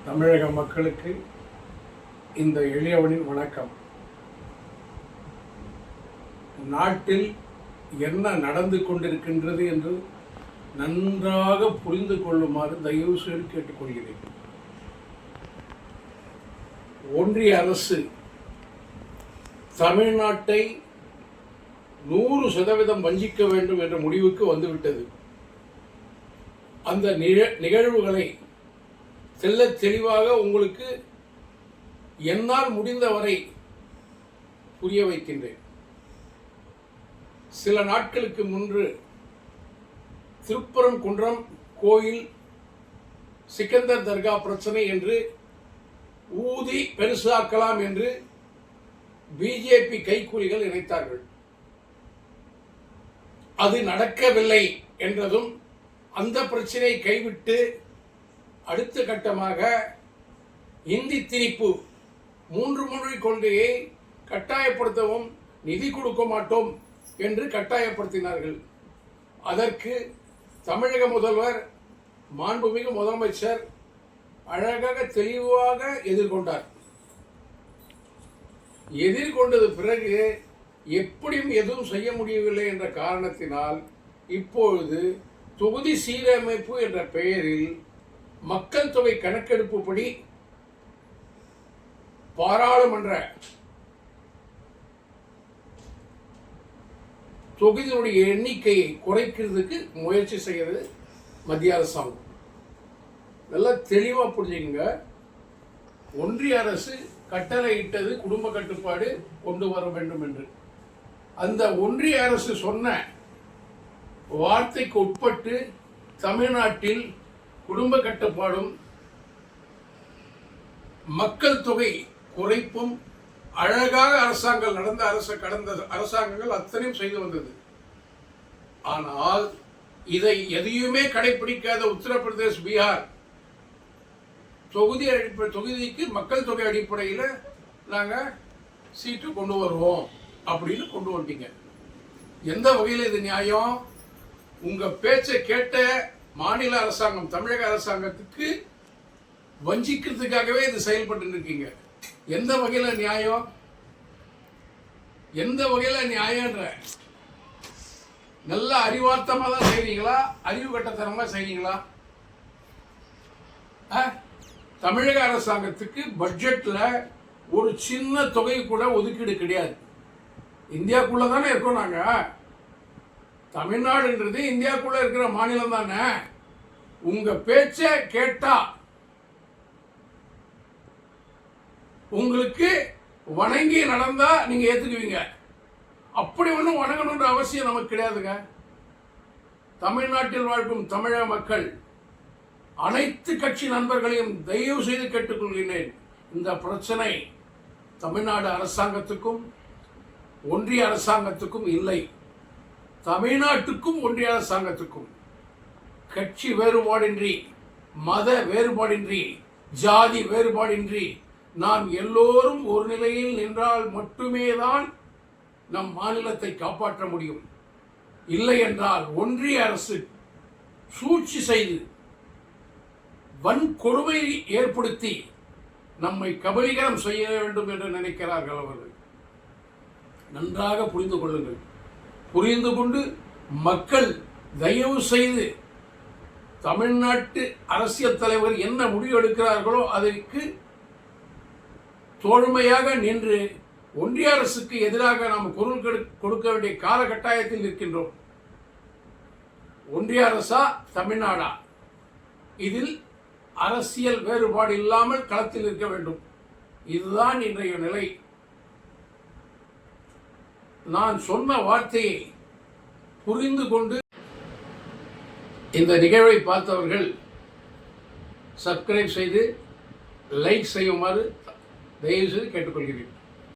தமிழக மக்களுக்கு இந்த எளியவனின் வணக்கம். நாட்டில் என்ன நடந்து கொண்டிருக்கின்றது என்று நன்றாக புரிந்து கொள்ளுமாறு தயவு செய்து கேட்டுக்கொள்கிறேன். ஒன்றிய அரசு தமிழ்நாட்டை 100% வஞ்சிக்க வேண்டும் என்ற முடிவுக்கு வந்துவிட்டது. அந்த நிகழ்வுகளை தெள்ளத் தெளிவாக உங்களுக்கு என்னால் முடிந்தவரை புரிய வைக்கின்றேன். சில நாட்களுக்கு முன்பு திருப்பரங்குன்றம் கோயில் சிக்கந்தர் தர்கா பிரச்சனை என்று ஊதி பெருசாக்கலாம் என்று பிஜேபி கைக்கூலிகள் நினைத்தார்கள். அது நடக்கவில்லை என்றதும் அந்த பிரச்சனையை கைவிட்டு அடுத்த கட்டமாக இந்தி திணிப்பு 3 மொழி கொள்கையை கட்டாயப்படுத்தவும் நிதி கொடுக்க மாட்டோம் என்று கட்டாயப்படுத்தினார்கள். அதற்கு தமிழக முதல்வர் மாண்புமிகு முதலமைச்சர் அழகாக தெளிவாக எதிர்கொண்டார். எதிர்கொண்டது பிறகு எப்படியும் எதுவும் செய்ய முடியவில்லை என்ற காரணத்தினால் இப்பொழுது தொகுதி சீரமைப்பு என்ற பெயரில் மக்கள் தொகை கணக்கெடுப்புப்படி பாராளுமன்ற தொகுதியுடைய எண்ணிக்கையை குறைக்கிறதுக்கு முயற்சி செய்கிறது மத்திய அரசாங்கம். நல்லா தெளிவா புரிஞ்சுங்க. ஒன்றிய அரசு கட்டளையிட்டது குடும்ப கட்டுப்பாடு கொண்டு வர வேண்டும் என்று. அந்த ஒன்றிய அரசு சொன்ன வார்த்தைக்கு உட்பட்டு தமிழ்நாட்டில் குடும்ப கட்டுப்பாடும் மக்கள் தொகை குறைப்பும் அழகாக கடந்த அரசாங்கங்கள் அத்தனையும் செய்து வந்தது. ஆனால் இதை எதையுமே கடைபிடிக்காத உத்தரப்பிரதேஷ், பீகார் தொகுதிக்கு மக்கள் தொகை அடிப்படையில் நாங்கள் சீட்டு கொண்டு வருவோம் அப்படின்னு கொண்டு வந்துட்டீங்க. எந்த வகையில் இது நியாயம்? உங்க பேச்சை கேட்ட மாநில அரசாங்கம் தமிழக அரசாங்கத்துக்கு வஞ்சிக்கிறதுக்காகவே இது செயல்பட்டு இருக்கீங்க. எந்த வகையில நியாயம்? எந்த வகையில நியாயம்ன்ற நல்ல அறிவார்த்தமா தான் செய்றீங்களா, அறிவு கட்டத்தனமா செய்றீங்களா? தமிழக அரசாங்கத்துக்கு பட்ஜெட்ல ஒரு சின்ன தொகை கூட ஒதுக்கீடு கிடையாது. இந்தியாக்குள்ள தானே இருக்கோம் நாங்க. தமிழ்நாடுன்றது இந்தியாக்குள்ள இருக்கிற மாநிலம் தானே. உங்க பேச்ச கேட்டா உங்களுக்கு வணங்கி நடந்தா நீங்க ஏத்துக்குவீங்க. அப்படி ஒன்றும் வணங்கணுன்ற அவசியம் நமக்கு கிடையாதுங்க. தமிழ்நாட்டில் வாழ்க்கும் தமிழக மக்கள் அனைத்து கட்சி நண்பர்களையும் தயவு செய்து கேட்டுக்கொள்கிறேன். இந்த பிரச்சனை தமிழ்நாடு அரசாங்கத்துக்கும் ஒன்றிய அரசாங்கத்துக்கும் இல்லை, தமிழ்நாட்டுக்கும் ஒன்றிய அரசாங்கத்துக்கும் கட்சி வேறுபாடின்றி, மத வேறுபாடின்றி, ஜாதி வேறுபாடின்றி நாம் எல்லோரும் ஒரு நிலையில் நின்றால் மட்டுமே தான் நம் மாநிலத்தை காப்பாற்ற முடியும். இல்லை என்றால் ஒன்றிய அரசு சூழ்ச்சி செய்து வன்கொடுமை ஏற்படுத்தி நம்மை கபலீகரம் செய்ய வேண்டும் என்று நினைக்கிறார்கள் அவர்கள். நன்றாக புரிந்து கொள்ளுங்கள். புரிந்து கொண்டு மக்கள் தயவு செய்து தமிழ்நாட்டு அரசியல் தலைவர் என்ன முடிவு எடுக்கிறார்களோ அதற்கு தோழமையாக நின்று ஒன்றிய அரசுக்கு எதிராக நாம் குரல் கொடுக்க வேண்டிய காலகட்டாயத்தில் இருக்கின்றோம். ஒன்றிய அரசா தமிழ்நாடா, இதில் அரசியல் வேறுபாடு இல்லாமல் களத்தில் இருக்க வேண்டும். இதுதான் இன்றைய நிலை. நான் சொன்ன வார்த்தையை புரிந்து கொண்டு இந்த நிகழ்வை பார்த்தவர்கள் சப்ஸ்கிரைப் செய்து லைக் செய்யுமாறு தயவு செய்து கேட்டுக்கொள்கிறேன்.